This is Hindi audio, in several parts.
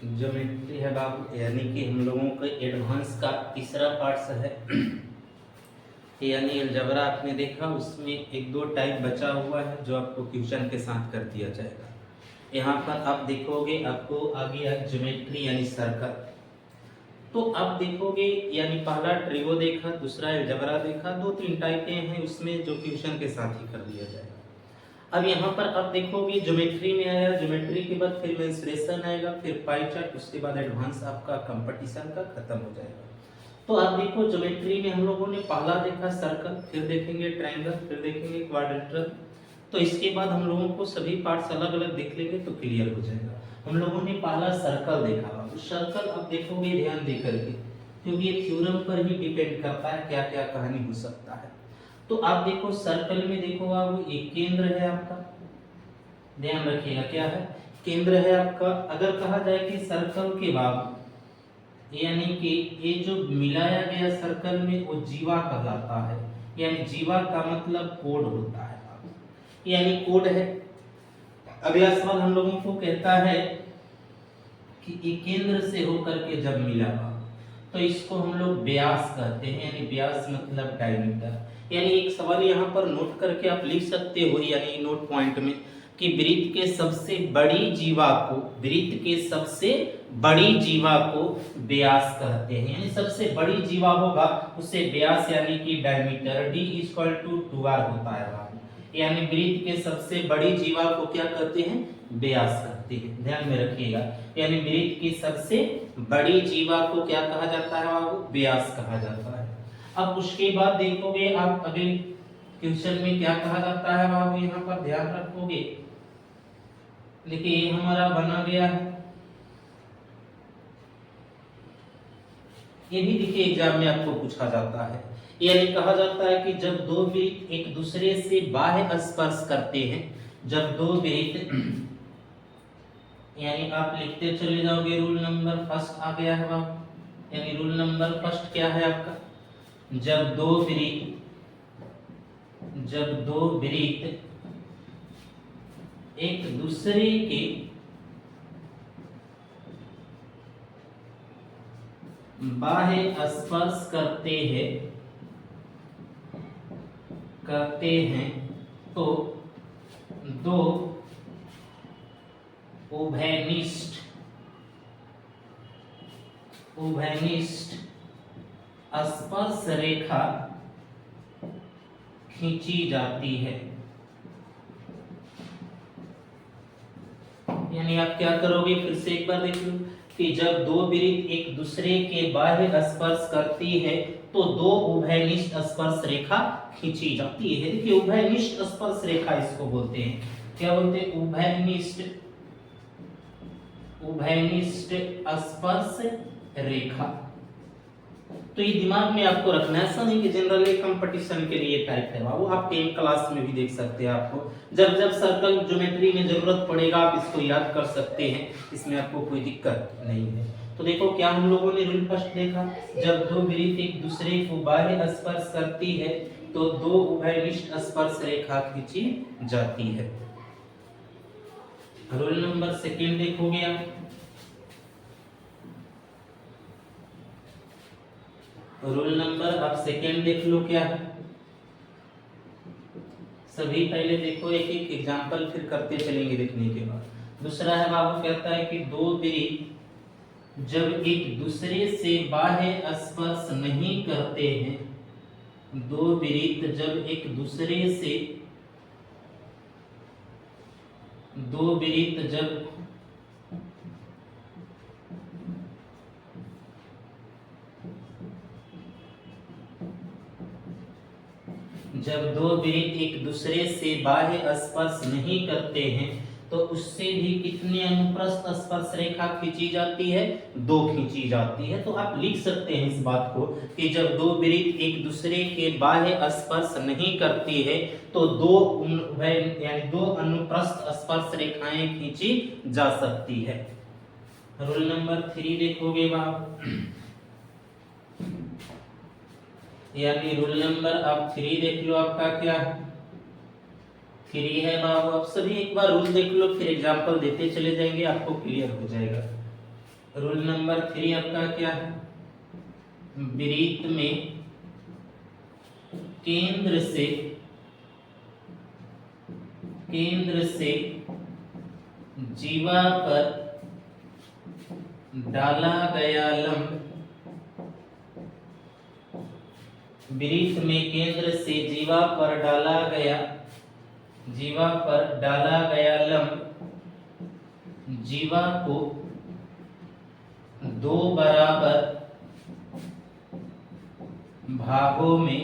ज्योमेट्री है बाबू, यानी कि हम लोगों के एडवांस का तीसरा पार्ट है। यानी अलजबरा आपने देखा, उसमें एक दो टाइप बचा हुआ है जो आपको क्वेश्चन के साथ कर दिया जाएगा। यहाँ पर आप देखोगे आपको आ गया ज्योमेट्री यानी सर्कल। तो आप देखोगे यानी पहला ट्रिगो देखा, दूसरा अलजबरा देखा, दो तीन टाइपें हैं उसमें जो क्वेश्चन के साथ ही कर दिया जाएगा। अब यहाँ पर आप देखोगे ज्योमेट्री में आया, ज्योमेट्री के बाद फिर मेंसुरेशन आएगा, फिर पाई चार्ट, उसके बाद एडवांस आपका कंपटीशन का खत्म हो जाएगा। तो आप देखो ज्योमेट्री में हम लोगों ने पहला देखा सर्कल, फिर देखेंगे ट्रायंगल, फिर देखेंगे क्वाड्रिलेटरल। तो इसके बाद हम लोगों को सभी पार्ट्स अलग अलग देख लेंगे तो क्लियर हो जाएगा। हम लोगों ने पहला सर्कल देखा, उस सर्कल आप देखोगे ध्यान दे करके, क्योंकि ये थ्योरम पर ही डिपेंड करता है क्या क्या कहानी हो सकता है। तो आप देखो सर्कल में देखो आप, एक केंद्र है आपका, ध्यान रखिएगा क्या है, केंद्र है आपका। अगर कहा जाए कि सर्कल के बाद यानी कि ये जो मिलाया गया सर्कल में वो जीवा कहलाता है, यानी जीवा का मतलब कोड होता है, यानी कोड है। अगला सवाल हम लोगों को कहता है कि ये केंद्र से होकर के जब मिला तो इसको हम लोग व्यास कहते हैं, यानी व्यास मतलब डायमीटर। यानी एक सवाल यहाँ पर नोट करके आप लिख सकते हो, यानी नोट पॉइंट में, कि वृत्त के सबसे बड़ी जीवा को, वृत्त के सबसे बड़ी जीवा को व्यास कहते हैं, यानी सबसे बड़ी जीवा होगा उसे व्यास यानी कि डायमीटर d = 2r होता है। यानी वृत्त के सबसे बड़ी जीवा को क्या कहते हैं, व्यास कहते हैं, ध्यान में रखिएगा। यानी वृत्त की सबसे बड़ी जीवा को क्या कहा जाता है बाबू, व्यास कहा जाता है। अब उसके बाद देखोगे आप अगले क्वेश्चन में क्या कहा जाता है बाबू, यहाँ पर ध्यान रखोगे। देखिए ये हमारा बना गया है, ये भी देखिए एग्जाम में आपको पूछा जाता है। यानी कहा जाता है कि जब दो वृत्त एक दूसरे से बाह्य स्पर्श करते हैं, जब दो वृत्त, यानी आप लिखते चले जाओगे, रूल नंबर फर्स्ट आ गया है बाबू, यानी रूल नंबर फर्स्ट क्या है आपका, जब दो वृत्त एक दूसरे के बाह्य स्पर्श करते हैं तो दो उभयनिष्ठ स्पर्श रेखा खींची जाती है। यानी आप क्या करोगे, फिर से एक बार देख लो, कि जब दो वृत्त एक दूसरे के बाह्य स्पर्श करती है तो दो उभयनिष्ठ स्पर्श रेखा खींची जाती है। देखिए उभयनिष्ठ स्पर्श रेखा इसको बोलते हैं, क्या बोलते हैं, उभयनिष्ठ स्पर्श रेखा। तो ये दिमाग में आपको रखना है, ऐसा नहीं कि जनरली कंपटीशन के लिए टाइप है वो आप 10 क्लास में भी देख सकते हैं। आपको जब जब सर्कल ज्योमेट्री में जरूरत पड़ेगा आप इसको याद कर सकते हैं, इसमें आपको कोई दिक्कत नहीं है। तो देखो क्या हम लोगों ने रूल फर्स्ट देखा, जब दो वृत्त एक दूसरे को बाह्य स्पर्श करती है तो दो उभयनिष्ठ स्पर्श रेखा खींची जाती है। रूल नंबर सेकंड देखोगे आप, रूल नंबर आप सेकंड देख लो क्या है। सभी पहले देखो एक एक एग्जांपल, फिर करते चलेंगे देखने के बाद। दूसरा है बाबू, कहता है कि दो वृत्त जब एक दूसरे से बाह्य स्पर्श नहीं करते हैं, दो वृत्त जब एक दूसरे से, दो वृत्त जब दो वृत्त एक दूसरे से बाह्य स्पर्श नहीं करते हैं तो उससे भी कितने अनुप्रस्थ स्पर्श रेखा खींची जाती है, दो खींची जाती है। तो आप लिख सकते हैं इस बात को कि जब दो वृत्त एक दूसरे के बाह्य स्पर्श नहीं करती है तो दो यानी दो अनुप्रस्थ स्पर्श रेखाएं खींची जा सकती है। रूल नंबर 3 देखोगे आप, यानी रूल नंबर आप 3 देख लो, आपका क्या 3 है बाबू। आप सभी एक बार रूल देख लो, फिर एग्जांपल देते चले जाएंगे, आपको क्लियर हो जाएगा। रूल नंबर 3 आपका क्या है? वृत्त में केंद्र से जीवा पर डाला गया लंब, वृत्त में केंद्र से जीवा पर डाला गया लंब जीवा को दो बराबर भागों में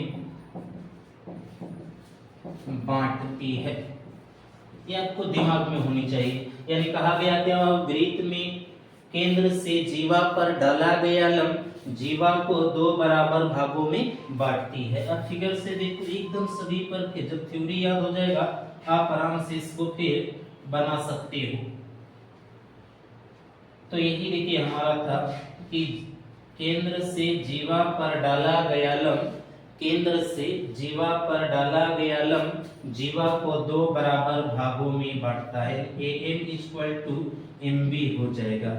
बांटती है। ये आपको दिमाग में होनी चाहिए। यानी कहा गया क्या, वृत्त में केंद्र से जीवा पर डाला गया लंब जीवा को दो बराबर भागों में बांटती है। अब फिगर से देखो एकदम सभी पर के, जब थ्योरी याद हो जाएगा आप आराम से इसको फिर बना सकते हो। तो यही देखिए हमारा था कि केंद्र से जीवा पर डाला गया लंब, केंद्र से जीवा पर डाला गया लंब जीवा को दो बराबर भागों में बांटता है। AM इक्वल टू MB हो जाएगा।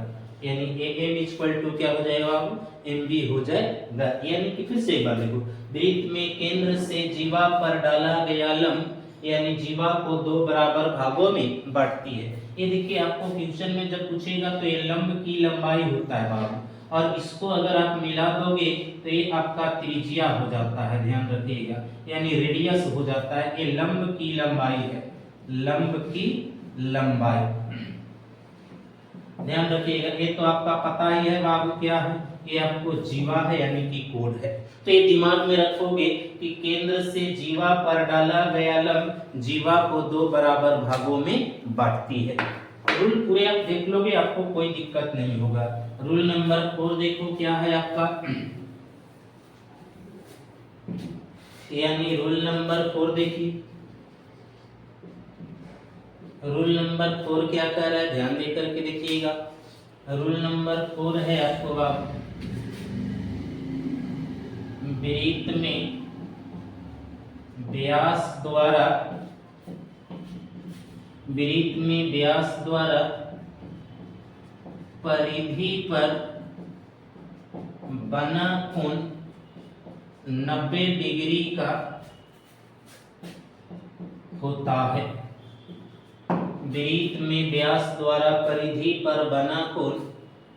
यानी AM इक्वल टू क्या हो जाएगा, MB हो जाएगा। यानी कि फिर से एक बार देखो, वृत्त में केंद्र से जीवा पर डाला गया लंब यानी जीवा को दो बराबर भागों में बांटती है। ये देखिए आपको क्वेश्चन में जब पूछेगा तो ये लंब की लंबाई होता है बाबू, और इसको अगर आप मिला दोगे तो ये आपका त्रिज्या हो जाता है, ध्यान रखिएगा। यानी रेडियस हो जाता है। ये लंब की लंबाई है, लंब की लंबाई, ध्यान रखिएगा। ये तो आपका पता ही है बाबू क्या है, ये आपको जीवा है यानी कि कोड है। तो ये दिमाग में रखोगे कि केंद्र से जीवा पर डाला गया लंब जीवा को दो बराबर भागों में बांटती है। रूल पूरे आप देख लोगे, आपको कोई दिक्कत नहीं होगा। रूल नंबर 4 देखो क्या है आपका, यानी रूल नंबर 4 देखिए, रूल नंबर 4 क्या कह रहा है, ध्यान देकर के देखिएगा। रूल नंबर 4 है आपको बाबू, वृत्त में व्यास द्वारा परिधि पर बना कोण 90 डिग्री का होता है। वृत्त में व्यास द्वारा परिधि पर बना कोण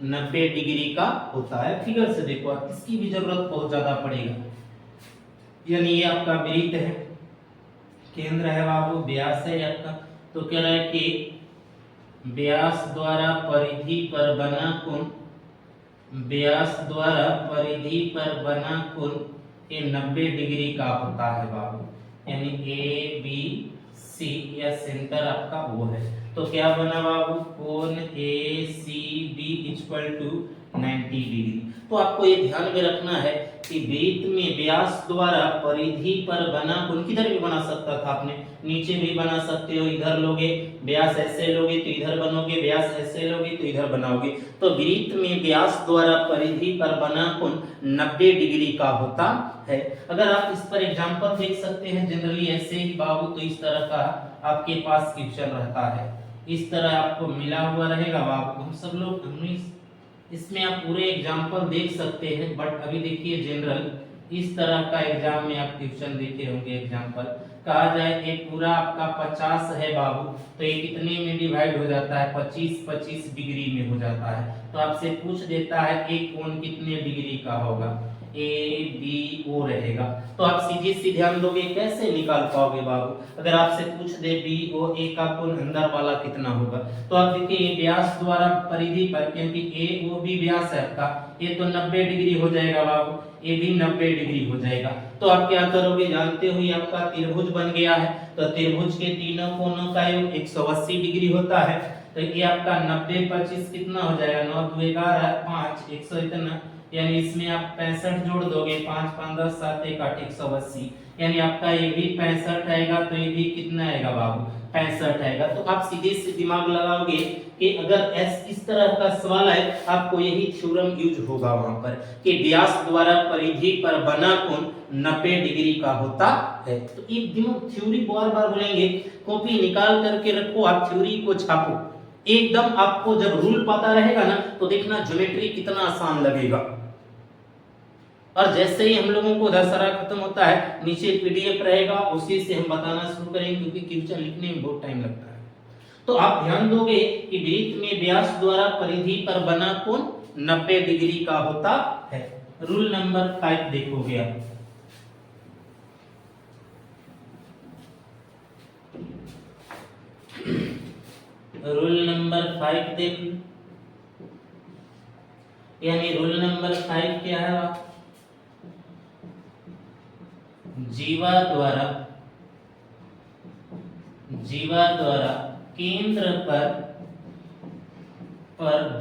90 डिग्री का होता है। फिगर से देखो आप, इसकी भी जरूरत बहुत ज्यादा पड़ेगा। यानी ये आपका वृत्त है, केंद्र है बाबू, व्यास है आपका, तो कह रहा है कि व्यास द्वारा परिधि पर बना कोण, व्यास द्वारा परिधि पर बना कोण ये 90 डिग्री का होता है बाबू। यानी ABC या सेंटर आपका वो है, तो क्या बना बाबू, कोण ACB इक्वल टू 90 डिग्री। तो आपको ये ध्यान में रखना है कि वृत्त में व्यास द्वारा परिधि पर बना कोण, किधर भी बना सकता था आपने, नीचे भी बना सकते हो, इधर लोगे व्यास ऐसे लोगे तो इधर बनोगे, व्यास ऐसे लोगे तो इधर बनाओगे। तो वृत्त में व्यास द्वारा परिधि पर बना कोण 90 डिग्री का होता है। अगर आप इस पर एग्जांपल देख सकते हैं, जनरली ऐसे ही बाबू, तो इस तरह का आपके पास क्वेश्चन रहता है, इस तरह आपको मिला हुआ रहेगा बाबू। हम सब लोग इसमें आप पूरे एग्जांपल देख सकते हैं, बट अभी देखिए जनरल इस तरह का एग्जाम में आप क्वेश्चन देखे होंगे। एग्जांपल कहा जाए एक पूरा आपका 50 है बाबू, तो ये कितने में डिवाइड हो जाता है, 25 डिग्री में हो जाता है। तो आपसे पूछ देता है एक कोण कितने डिग्री का होगा, ABO रहेगा। तो आप सीधे से ध्यान दोगे, कैसे निकाल पाओगे बाबू, अगर आपसे पूछ दे BOA का कोण अंदर वाला कितना होगा। तो आप देखिए व्यास द्वारा परिधि पर, क्योंकि AOB व्यास है आपका, ये तो 90 डिग्री हो जाएगा बाबू, ये भी 90 डिग्री हो जाएगा। तो आप क्या करोगे, जानते हो ये आपका त्रिभुज बन गया है, तो त्रिभुज के तीनों कोणों का योग 180 डिग्री होता है। तो ये आपका 90 25 कितना हो जाएगा, 9 2 11 5 100 इतना, यानी इसमें आप 65 जोड़ दोगे, 5 5 10 7 1 8 180, यानी आपका ये भी 65 आएगा, तो ये भी कितना आएगा बाबू, 65 आएगा। तो आप सीधे से दिमाग लगाओगे कि अगर इस तरह का सवाल है, आपको यही थ्योरम यूज होगा वहां पर कि व्यास द्वारा परिधि पर बना कोण 90 डिग्री का होता है। तो एक दिमाग थ्योरी बार बार बोलेंगे, कॉपी निकाल करके रखो, आप थ्योरी को छापो, एकदम आपको जब रूल पता रहेगा ना तो देखना ज्योमेट्री कितना आसान लगेगा। और जैसे ही हम लोगों को दशहरा खत्म होता है नीचे पीडीएफ रहेगा, उसी से हम बताना शुरू करेंगे, क्योंकि क्वेश्चन लिखने में बहुत टाइम लगता है। तो आप ध्यान दोगे कि वृत्त में व्यास द्वारा परिधि पर बना कोण 90 डिग्री का होता है। रूल नंबर 5 देखोगे आप। रूल नंबर 5 देख लो, यानी रूल नंबर 5 क्या है? जीवा द्वारा केंद्र पर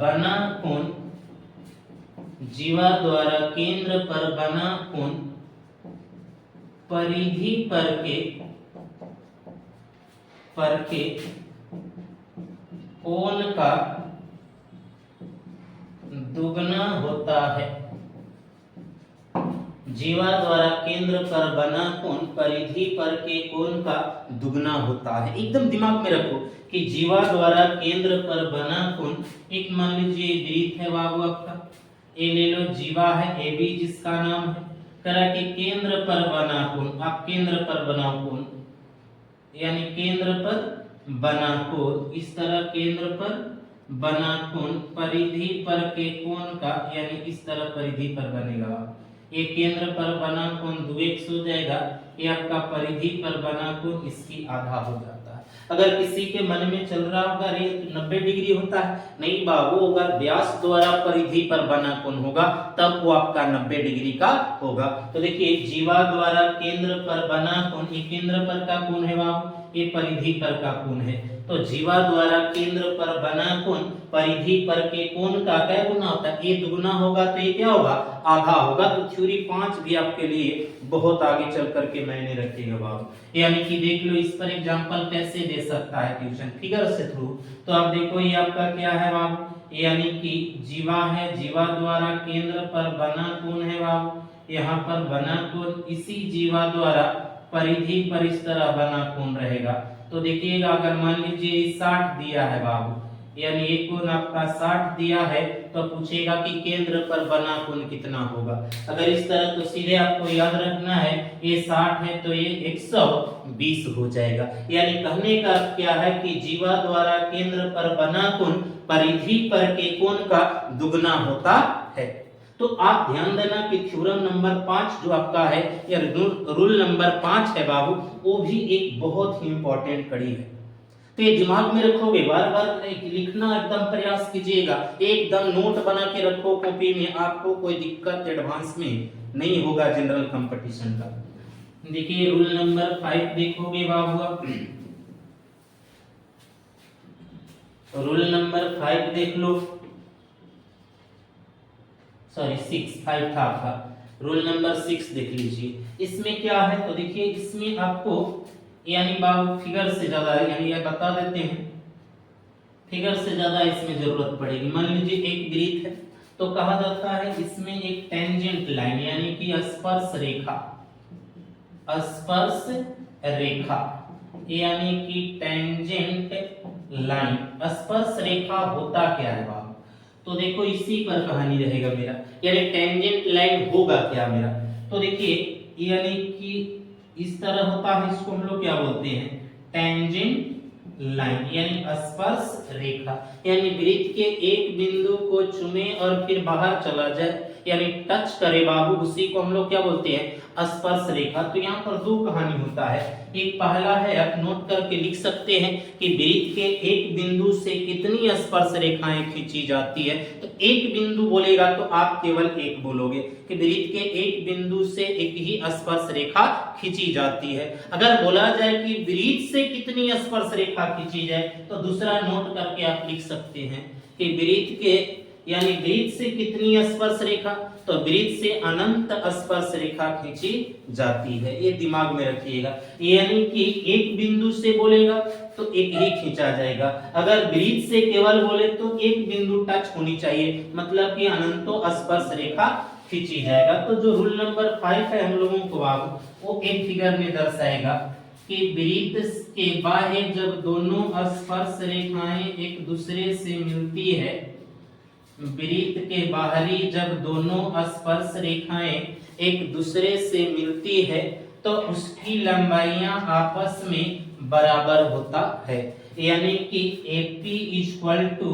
बना कोण, जीवा द्वारा केंद्र पर बना कोण परिधि पर के कोण का दुगना होता है। जीवा द्वारा केंद्र पर बना कोण परिधि पर के कोण का दुगना होता है। एकदम दिमाग में रखो कि जीवा द्वारा केंद्र पर बना कोण, एक मान लीजिए वृत्त है बाबू आपका, ए ले लो, जीवा है, ए बी जिसका नाम है, करा कि केंद्र पर बना कोण, आप केंद्र पर बना कोण, यानी केंद्र पर बना कोण, इस तरह केंद्र पर बना कोण परिधि पर के कोण का, यानी इस तरह परिधि पर बनेगा। ये केंद्र पर बना कोण 2x हो जाएगा, ये आपका परिधि पर बना कोण इसकी आधा हो जाता है। अगर किसी के मन में चल रहा होगा अरे 90 डिग्री होता है, नहीं बाबू, अगर व्यास द्वारा परिधि पर बना कोण होगा तब वो आपका 90 डिग्री का होगा। तो देखिए जीवा द्वारा केंद्र पर बना कोण, ये केंद्र पर का कोण है बाबू, ये परिधि पर का कोण है। तो जीवा द्वारा केंद्र पर बना कोण परिधि पर के कोण का क्या गुना होता है? ये दुगुना होगा तो ये क्या होगा? आधा होगा। तो थ्योरी 5 भी आपके लिए बहुत आगे चल करके मायने रखेगा बाबू। यानी कि देख लो इस पर एग्जांपल कैसे दे सकता है ट्यूशन फिगर से थ्रू। तो आप देखो ये आपका क्या है बाबू, यानी कि जीवा है, जीवा द्वारा केंद्र पर बना कोण है बाबू, यहाँ पर बना कोण इसी जीवा द्वारा परिधि पर इस तरह बना कोण रहेगा। तो देखिएगा अगर मान लीजिए 60 दिया है बाबू, यानी एक कोण आपका 60 दिया है, तो पूछेगा कि केंद्र पर बना कोण कितना होगा। अगर इस तरह तो सीधे आपको याद रखना है ये 60 है तो ये 120 हो जाएगा। यानी कहने का अर्थ क्या है कि जीवा द्वारा केंद्र पर बना कोण परिधि पर के कोण का दुगना होता है। तो आप ध्यान देना कि थ्योरम नंबर 5 जो आपका है या रूल नंबर 5 है बाबू, वो भी एक बहुत ही इंपॉर्टेंट कड़ी है। तो ये दिमाग में रखोगे, बार बार लिखना एकदम प्रयास कीजिएगा, एकदम नोट बना के रखो कॉपी में, आपको कोई दिक्कत एडवांस में नहीं होगा जनरल कंपटीशन का। देखिए रूल नंबर 5 देखोगे बाबू आप, रूल नंबर 5 देख लो, सॉरी 6 5 था आपका, रूल नंबर 6 देख लीजिए। इसमें क्या है तो देखिए इसमें आपको यानी बाबू फिगर से ज्यादा, यानी ये बता देते हैं, फिगर से ज्यादा इसमें जरूरत पड़ेगी। मान लीजिए एक वृत्त है तो कहा जाता है इसमें एक टेंजेंट लाइन यानी कि स्पर्श रेखा, स्पर्श रेखा यानी कि टेंजेंट लाइन, स्पर्श रेखा होता क्या है बाबू? तो देखो इसी पर कहानी रहेगा मेरा, यानी टेंजेंट लाइन होगा क्या मेरा? तो देखिए यानी कि इस तरह होता है, इसको हम लोग क्या बोलते हैं? टेंजेंट लाइन यानी स्पर्श रेखा, यानी वृत्त के एक बिंदु को चुमे और फिर बाहर चला जाए यानी टच करे बाबू, उसी को हम लोग क्या बोलते हैं? स्पर्श रेखा। तो यहाँ पर दो कहानी होता है, एक पहला है आप नोट करके लिख सकते हैं कि वृत्त के एक बिंदु से कितनी स्पर्श रेखाएं खींची जाती है। तो एक बिंदु बोलेगा तो आप केवल एक बोलोगे कि वृत्त के एक बिंदु से एक ही स्पर्श रेखा खींची जाती है। अगर बोला जाए कि वृत्त से कितनी स्पर्श रेखा खींची जाए तो दूसरा नोट करके आप लिख सकते हैं कि वृत्त के यानी वृत्त से कितनी स्पर्श रेखा, तो वृत्त से अनंत स्पर्श रेखा खींची जाती है। ये दिमाग में रखिएगा, यानी कि एक बिंदु से बोलेगा तो एक ही खींचा जाएगा, अगर वृत्त से केवल बोले तो एक बिंदु टच होनी चाहिए, मतलब कि अनंतो स्पर्श रेखा खींची जाएगा। तो जो रूल नंबर 5 है हम लोगों को बाबू वो एक फिगर में दर्शाएगा, कि वृत्त के बाह्य जब दोनों स्पर्श रेखाएं एक दूसरे से मिलती है, वृत्त के बाहरी जब दोनों स्पर्श रेखाएं एक दूसरे से मिलती है तो उसकी लंबाइयां आपस में बराबर होता है, यानी कि AP इक्वल टू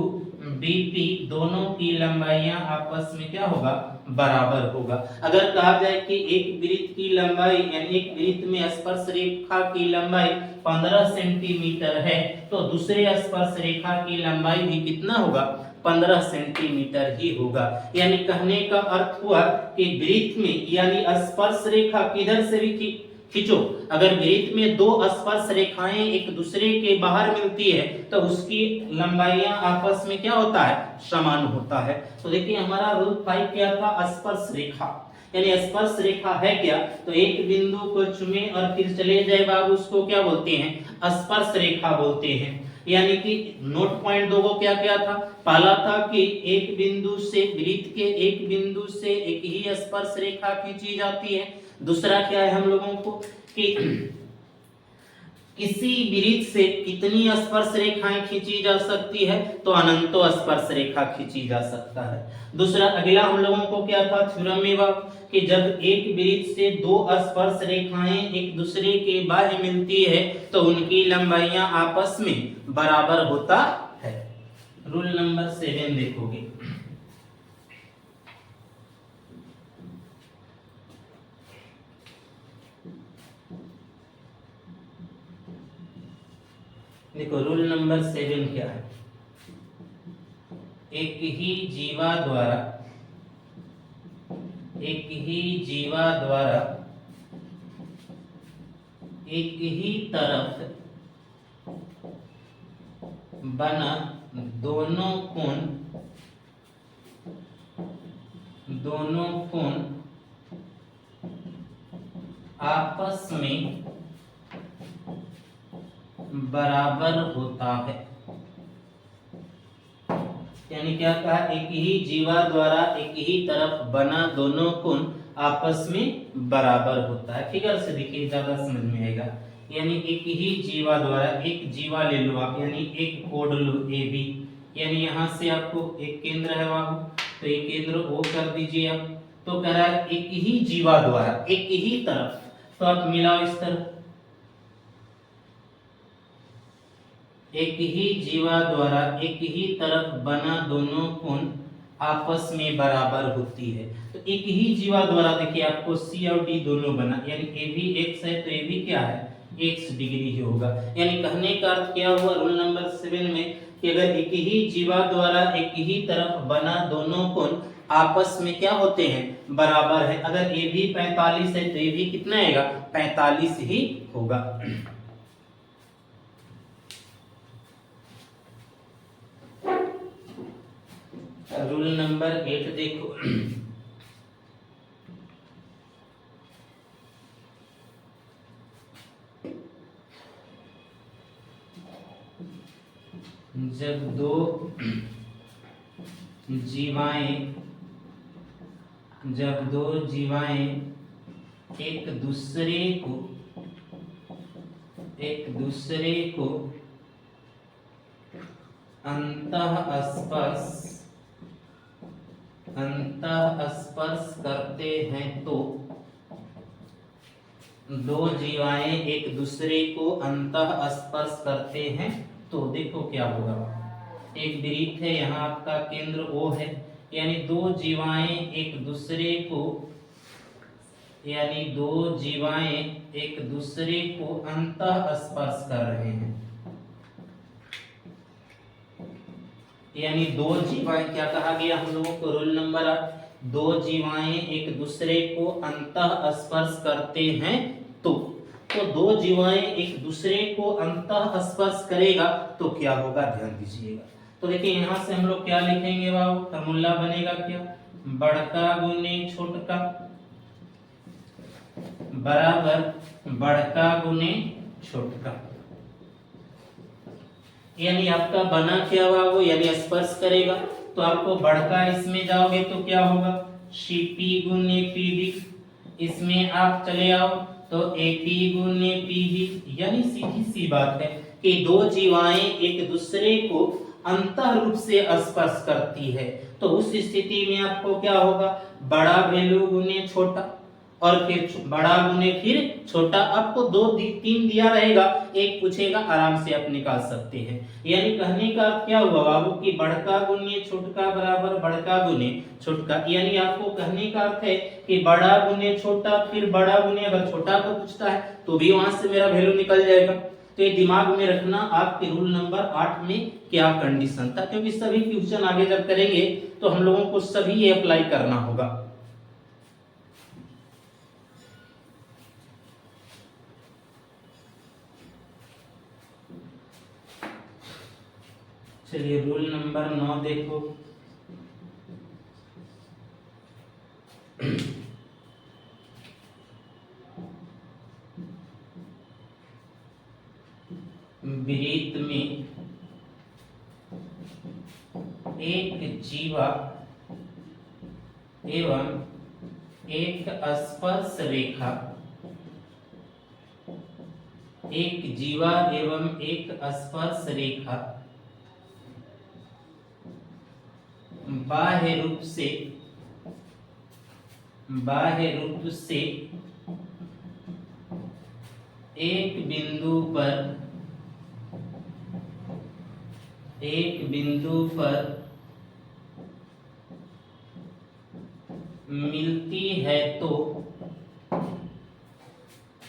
BP, दोनों की लंबाइयां आपस में क्या होगा, बराबर होगा। अगर कहा जाए कि एक वृत्त की लंबाई यानी एक वृत्त में स्पर्श रेखा की लंबाई 15 सेंटीमीटर है तो दूसरे स्पर्श रेखा की लंबाई भी कितना होगा, 15 सेंटीमीटर ही होगा। यानी कहने का अर्थ हुआ कि वृत्त में यानी स्पर्श रेखा किधर से भी खींचो, अगर वृत्त में दो स्पर्श रेखाएं एक दूसरे के बाहर मिलती है तो उसकी लंबाइयां आपस में क्या होता है, समान होता है। तो देखिए हमारा रूल 5 क्या था, स्पर्श रेखा, यानी स्पर्श रेखा है क्या, तो एक बिंदु को चुने और फिर चले जाए बाबू, उसको क्या बोलते हैं, स्पर्श रेखा बोलते हैं। यानी कि नोट पॉइंट दो को क्या क्या था, पहला था कि एक बिंदु से वृत्त के एक बिंदु से एक ही स्पर्श रेखा खींची जाती है। दूसरा क्या है हम लोगों को कि किसी वृत्त से कितनी स्पर्श रेखाएं खींची जा सकती है, तो अनंतो स्पर्श रेखा खींची जा सकता है। दूसरा अगला हम लोगों को क्या था थ्योरम में बाब, कि जब एक वृत्त से दो स्पर्श रेखाएं एक दूसरे के बाह्य मिलती है तो उनकी लंबाइयां आपस में बराबर होता है। रूल नंबर 7 देखोगे, देखो रूल नंबर 7 क्या है, एक ही जीवा द्वारा एक ही तरफ बना दोनों कोण आपस में बराबर होता है। यानी क्या कहा, एक ही जीवा द्वारा एक ही तरफ बना दोनों कोण आपस में बराबर होता है। फिगर से देखिए ज्यादा समझ में आएगा। यानी एक ही जीवा द्वारा, एक जीवा ले लो आप, यानी एक कोड लो AB, यानी यहाँ से आपको एक केंद्र है वहां, तो एक केंद्र O कर दीजिए आप। तो कह रहा है एक ही जीवा द्वारा एक ही तरफ, तो आप मिलाओ इस तरफ, एक ही जीवा द्वारा एक ही तरफ बना दोनों कोण आपस में बराबर होती है। तो एक ही जीवा द्वारा देखिए आपको C और D दोनों बना, यानी AB x है तो AB क्या है, x डिग्री ही होगा। यानी कहने का अर्थ क्या हुआ रूल नंबर 7 में कि अगर एक ही जीवा द्वारा एक ही तरफ बना दोनों कोण आपस में क्या होते हैं, बराबर है। अगर AB 45 है तो AB कितना आएगा, 45 ही होगा। रूल नंबर 8 देखो, जब दो जीवाएं एक दूसरे को अंतः स्पर्श करते हैं तो दो जीवाएं एक दूसरे को अंतः स्पर्श करते हैं तो देखो क्या होगा, एक वृत्त है, यहाँ आपका केंद्र O है, यानी दो जीवाएं एक दूसरे को अंतः स्पर्श कर रहे हैं। यानी दो जीवाएं, क्या कहा गया हम लोगों को रूल नंबर 8, दो जीवाएं एक दूसरे को अंतः स्पर्श करते हैं तो दो जीवाएं एक दूसरे को अंतः स्पर्श करेगा तो क्या होगा, ध्यान दीजिएगा। तो देखिए यहाँ से हम लोग क्या लिखेंगे बाबू, फॉर्मूला बनेगा क्या, बड़का गुने छोटका बराबर बड़का गुने छोटका। यानी आपका बना क्या हुआ वो, यानी स्पर्श करेगा तो आपको बड़का, इसमें जाओगे तो क्या होगा CP गुने PD, इसमें आप चले आओ तो AP गुने PB, यानी सीधी सी बात है कि दो जीवाएं एक दूसरे को अंतः रूप से स्पर्श करती है, तो उस स्थिति में आपको क्या होगा, बड़ा वैल्यू गुने छोटा और फिर बड़ा गुने फिर छोटा। आपको तीन दिया रहेगा, एक पूछेगा, आराम से आप निकाल सकते हैं। यानी कहने का क्या हुआ बाबू कि बड़का गुने छोटका बराबर बड़का गुने छोटका, यानी आपको कहने का अर्थ है कि बड़ा गुने छोटा फिर बड़ा गुने, अगर छोटा को पूछता है तो भी वहां से मेरा वैल्यू निकल जाएगा। तो ये दिमाग में रखना आपके रूल नंबर 8 में क्या कंडीशन था, क्योंकि सभी क्वेश्चन आगे जब करेंगे तो हम लोगों को सभी ये अप्लाई करना होगा। चलिए रूल नंबर 9 देखो। वृत्त में एक जीवा एवं एक स्पर्श रेखा, एक जीवा एवं एक स्पर्श रेखा बाह्य रूप से एक बिंदु पर मिलती है, तो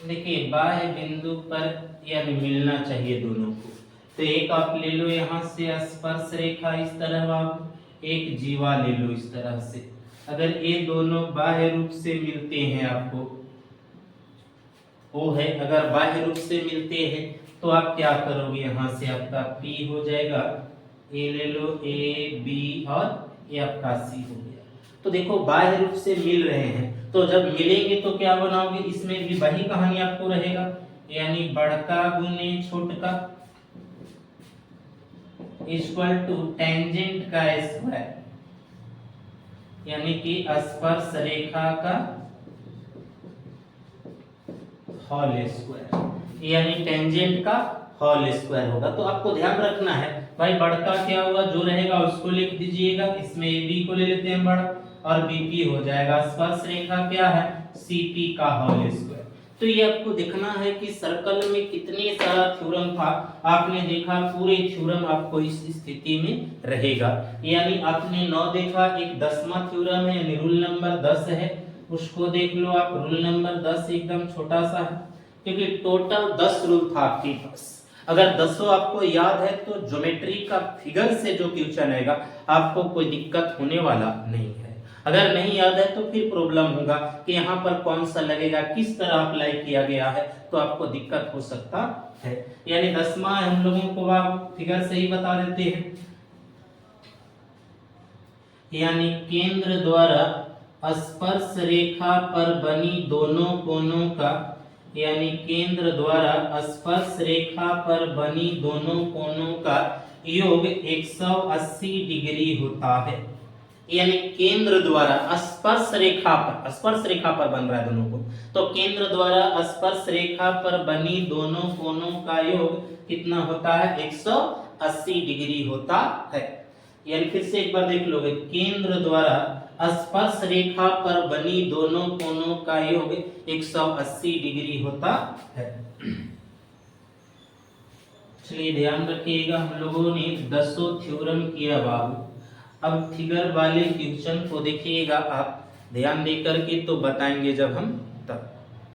देखिए बाह्य बिंदु पर यानी मिलना चाहिए दोनों को। तो एक आप ले लो यहां से स्पर्श रेखा इस तरह, आप एक जीवा ले लो इस तरह से। अगर ये दोनों बाह्य रूप से मिलते हैं, आपको वो है, अगर बाह्य रूप से मिलते हैं तो आप क्या करोगे, यहां से आपका P हो जाएगा, A ले लो, A B और ये आपका C हो गया। तो देखो बाह्य रूप से मिल रहे हैं, तो जब मिलेंगे तो क्या बनाओगे, इसमें भी वही कहानी आपको रहेगा, यानी बड़का गुने छोटका इक्वल टू टेंजेंट का स्क्वायर, यानी कि स्पर्श रेखा का होल स्क्वायर, यानी टेंजेंट का होल स्क्वायर होगा। तो आपको ध्यान रखना है भाई, बड़का क्या हुआ जो रहेगा उसको लिख दीजिएगा, इसमें AB को ले लेते हैं बड़ा और BP हो जाएगा, स्पर्श रेखा क्या है CP का होल स्क्वायर। तो ये आपको देखना है कि सर्कल में कितने सारा थ्योरम था, आपने देखा पूरे थ्योरम आपको इस स्थिति में रहेगा। यानी आपने 9 देखा, एक 10वां थ्योरम है यानी रूल नंबर 10 है, उसको देख लो आप। रूल नंबर 10 एकदम छोटा सा है, क्योंकि टोटल 10 रूल था आपके पास। अगर 10 आपको याद है तो ज्योमेट्री का फिगर से जो क्वेश्चन आएगा आपको कोई दिक्कत होने वाला नहीं है। अगर नहीं याद है तो फिर प्रॉब्लम होगा कि यहाँ पर कौन सा लगेगा, किस तरह अप्लाई किया गया है, तो आपको दिक्कत हो सकता है। यानी 10वां हम लोगों को आप फिगर से ही बता देते हैं, यानी केंद्र द्वारा स्पर्श रेखा पर बनी दोनों कोणों का, यानी केंद्र द्वारा स्पर्श रेखा पर बनी दोनों कोणों का योग 180 डिग्री होता है। यानी केंद्र द्वारा स्पर्श रेखा पर बन रहा है दोनों को, तो केंद्र द्वारा स्पर्श रेखा पर बनी दोनों कोणों का योग कितना होता है, 180 डिग्री होता है। यानी फिर से एक बार देख लोगे, केंद्र द्वारा स्पर्श रेखा पर बनी दोनों कोणों का योग 180 डिग्री होता है। चलिए ध्यान रखिएगा, हम लोगों ने 10 थ्योरम किया बाबू। अब फिगर वाले क्वेश्चन को देखिएगा आप ध्यान देकर के, तो बताएंगे जब हम तब।